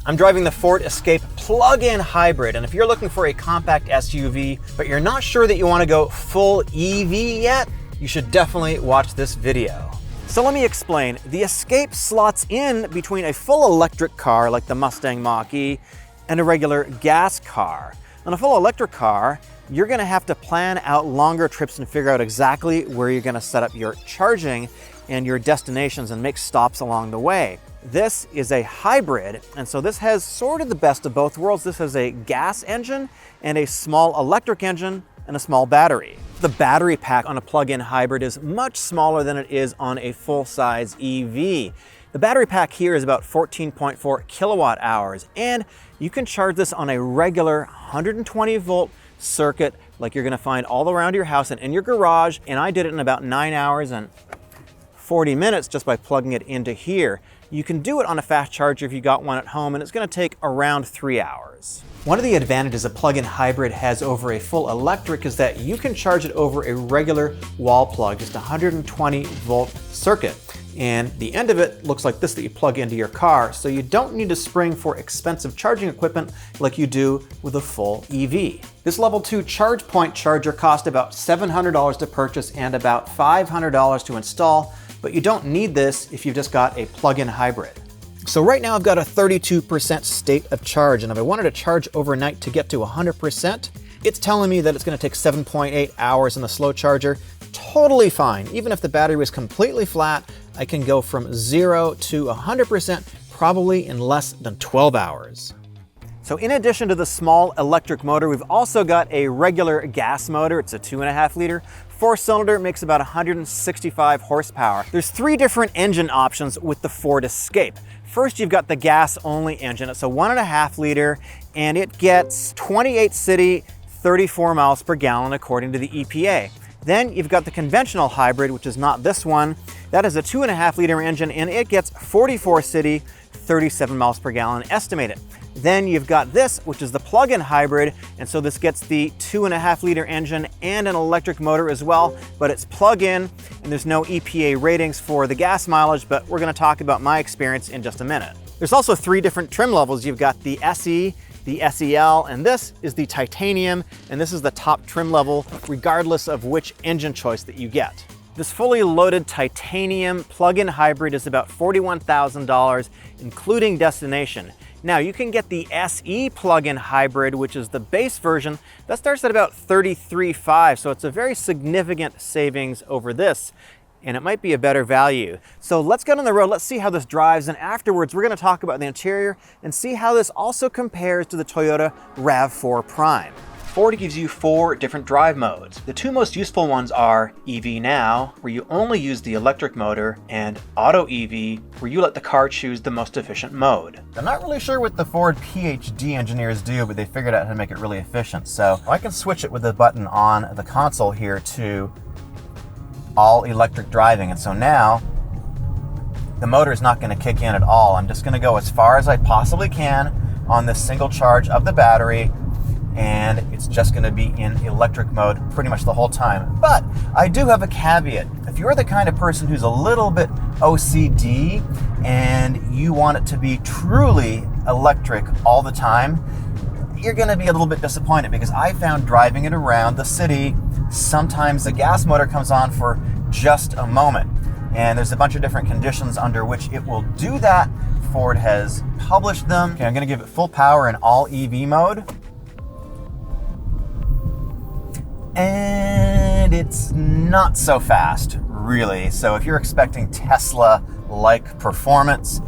I'm driving the Ford Escape plug-in hybrid, and if you're looking for a compact SUV, but you're not sure that you want to go full EV yet, you should definitely watch this video. So let me explain. The Escape slots in between a full electric car like the Mustang Mach-E and a regular gas car. On a full electric car, you're gonna have to plan out longer trips and figure out exactly where you're gonna set up your charging and your destinations and make stops along the way. This is a hybrid, and so this has sort of the best of both worlds. This has a gas engine and a small electric engine and a small battery. The battery pack on a plug-in hybrid is much smaller than it is on a full-size EV. The battery pack here is about 14.4 kilowatt hours, and you can charge this on a regular 120 volt circuit like you're gonna find all around your house and in your garage, and I did it in about 9 hours and 40 minutes just by plugging it into here. You can do it on a fast charger if you got one at home, and it's gonna take around 3 hours. One of the advantages a plug-in hybrid has over a full electric is that you can charge it over a regular wall plug, just a 120 volt circuit. And the end of it looks like this that you plug into your car, so you don't need to spring for expensive charging equipment like you do with a full EV. This level 2 charge point charger cost about $700 to purchase and about $500 to install, but you don't need this if you've just got a plug-in hybrid. So right now I've got a 32% state of charge, and if I wanted to charge overnight to get to 100%, it's telling me that it's gonna take 7.8 hours in the slow charger. Totally fine. Even if the battery was completely flat, I can go from 0 to 100% probably in less than 12 hours. So in addition to the small electric motor, we've also got a regular gas motor. It's a 2.5 liter. 4-cylinder, makes about 165 horsepower. There's 3 different engine options with the Ford Escape. First, you've got the gas-only engine. It's a 1.5 liter, and it gets 28 city, 34 miles per gallon according to the EPA. Then you've got the conventional hybrid, which is not this one. That is a 2.5 liter engine, and it gets 44 city, 37 miles per gallon estimated. Then you've got this, which is the plug-in hybrid, and so this gets the 2.5 liter engine and an electric motor as well, but it's plug-in, and there's no EPA ratings for the gas mileage, but we're gonna talk about my experience in just a minute. There's also 3 different trim levels. You've got the SE, the SEL, and this is the titanium, and this is the top trim level, regardless of which engine choice that you get. This fully loaded titanium plug-in hybrid is about $41,000, including destination. Now, you can get the SE plug-in hybrid, which is the base version. That starts at about $33,500, so it's a very significant savings over this, and it might be a better value. So let's get on the road, let's see how this drives, and afterwards we're gonna talk about the interior and see how this also compares to the Toyota RAV4 Prime. Ford gives you 4 different drive modes. The 2 most useful ones are EV Now, where you only use the electric motor, and Auto EV, where you let the car choose the most efficient mode. I'm not really sure what the Ford PhD engineers do, but they figured out how to make it really efficient. So I can switch it with the button on the console here to all electric driving. And so now the motor is not going to kick in at all. I'm just going to go as far as I possibly can on this single charge of the battery, and it's just going to be in electric mode pretty much the whole time. But I do have a caveat. If you're the kind of person who's a little bit OCD and you want it to be truly electric all the time, you're going to be a little bit disappointed, because I found driving it around the city, sometimes the gas motor comes on for just a moment, and there's a bunch of different conditions under which it will do that. Ford has published them. Okay, I'm going to give it full power in all EV mode. And it's not so fast, really. So if you're expecting Tesla-like performance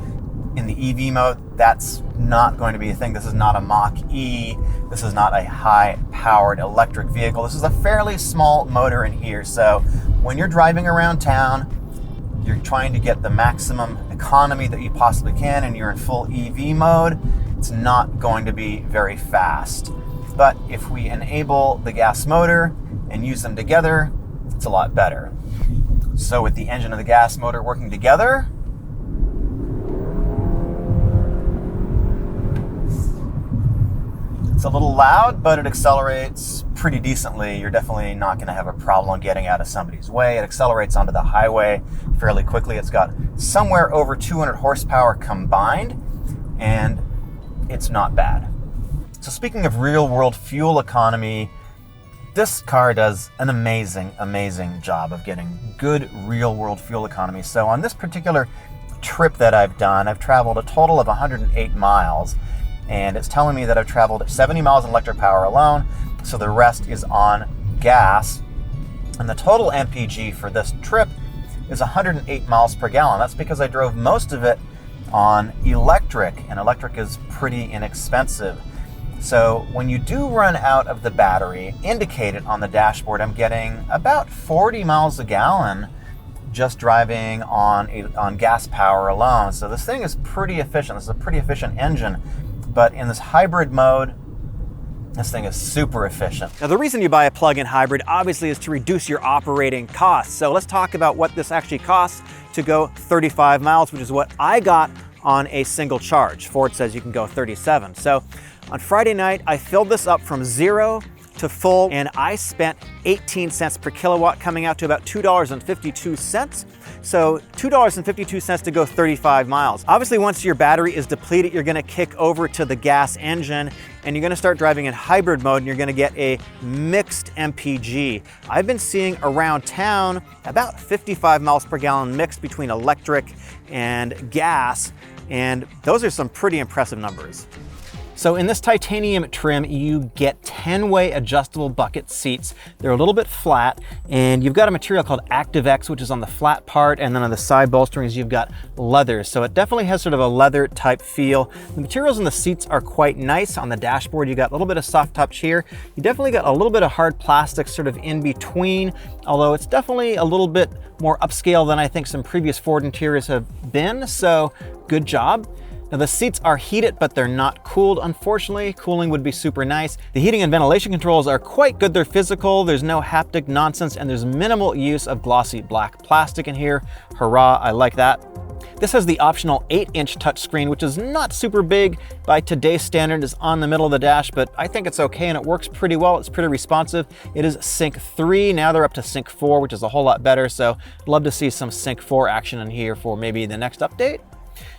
in the EV mode, that's not going to be a thing. This is not a Mach-E. This is not a high-powered electric vehicle. This is a fairly small motor in here. So when you're driving around town, you're trying to get the maximum economy that you possibly can, and you're in full EV mode, it's not going to be very fast. But if we enable the gas motor and use them together, it's a lot better. So with the engine and the gas motor working together, it's a little loud, but it accelerates pretty decently. You're definitely not going to have a problem getting out of somebody's way. It accelerates onto the highway fairly quickly. It's got somewhere over 200 horsepower combined, and it's not bad. So speaking of real-world fuel economy, this car does an amazing, amazing job of getting good real-world fuel economy. So on this particular trip that I've done, I've traveled a total of 108 miles, and it's telling me that I've traveled 70 miles in electric power alone, so the rest is on gas. And the total MPG for this trip is 108 miles per gallon. That's because I drove most of it on electric, and electric is pretty inexpensive. So when you do run out of the battery, indicated on the dashboard, I'm getting about 40 miles a gallon just driving on gas power alone. So this thing is pretty efficient. This is a pretty efficient engine, but in this hybrid mode, this thing is super efficient. Now, the reason you buy a plug-in hybrid obviously is to reduce your operating costs. So let's talk about what this actually costs to go 35 miles, which is what I got on a single charge. Ford says you can go 37. So on Friday night, I filled this up from 0 to full, and I spent 18 cents per kilowatt, coming out to about $2.52. So $2.52 to go 35 miles. Obviously, once your battery is depleted, you're gonna kick over to the gas engine, and you're gonna start driving in hybrid mode, and you're gonna get a mixed MPG. I've been seeing around town about 55 miles per gallon mixed between electric and gas, and those are some pretty impressive numbers. So in this titanium trim, you get 10-way adjustable bucket seats. They're a little bit flat, and you've got a material called ActiveX, which is on the flat part, and then on the side bolsterings, you've got leather. So it definitely has sort of a leather type feel. The materials in the seats are quite nice. On the dashboard, you got a little bit of soft touch here. You definitely got a little bit of hard plastic sort of in between, although it's definitely a little bit more upscale than I think some previous Ford interiors have been, so good job. Now the seats are heated, but they're not cooled, unfortunately. Cooling would be super nice. The heating and ventilation controls are quite good. They're physical, there's no haptic nonsense, and there's minimal use of glossy black plastic in here. Hurrah, I like that. This has the optional 8-inch touchscreen, which is not super big by today's standard. It's on the middle of the dash, but I think it's okay and it works pretty well. It's pretty responsive. It is Sync 3. Now they're up to Sync 4, which is a whole lot better. So I'd love to see some Sync 4 action in here for maybe the next update.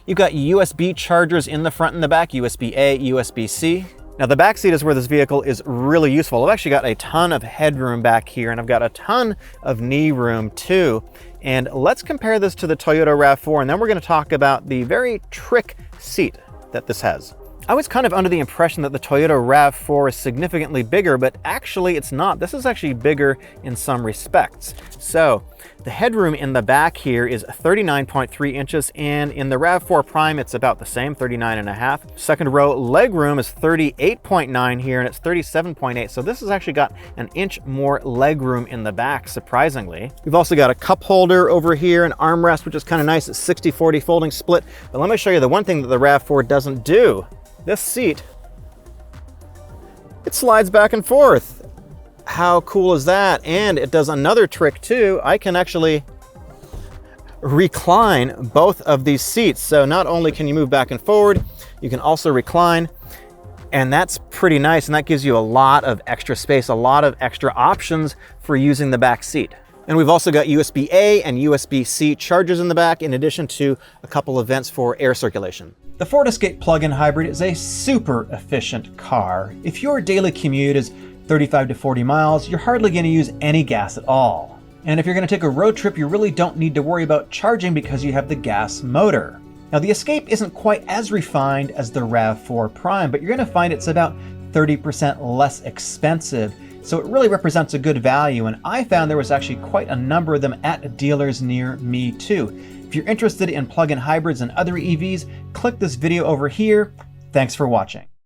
You've got USB chargers in the front and the back, USB-A, USB-C. Now the back seat is where this vehicle is really useful. I've actually got a ton of headroom back here, and I've got a ton of knee room too. And let's compare this to the Toyota RAV4, and then we're going to talk about the very trick seat that this has. I was kind of under the impression that the Toyota RAV4 is significantly bigger, but actually it's not. This is actually bigger in some respects. So the headroom in the back here is 39.3 inches, and in the RAV4 Prime, it's about the same, 39.5. Second row legroom is 38.9 here, and it's 37.8. So this has actually got an inch more legroom in the back, surprisingly. We've also got a cup holder over here, an armrest, which is kind of nice. It's 60-40 folding split. But let me show you the one thing that the RAV4 doesn't do. This seat, it slides back and forth. How cool is that? And it does another trick too. I can actually recline both of these seats. So not only can you move back and forward, you can also recline. And that's pretty nice. And that gives you a lot of extra space, a lot of extra options for using the back seat. And we've also got USB-A and USB-C chargers in the back, in addition to a couple of vents for air circulation. The Ford Escape plug-in hybrid is a super efficient car. If your daily commute is 35 to 40 miles, you're hardly going to use any gas at all. And if you're going to take a road trip, you really don't need to worry about charging because you have the gas motor. Now the Escape isn't quite as refined as the RAV4 Prime, but you're going to find it's about 30% less expensive. So it really represents a good value, and I found there was actually quite a number of them at dealers near me too. If you're interested in plug-in hybrids and other EVs, click this video over here. Thanks for watching.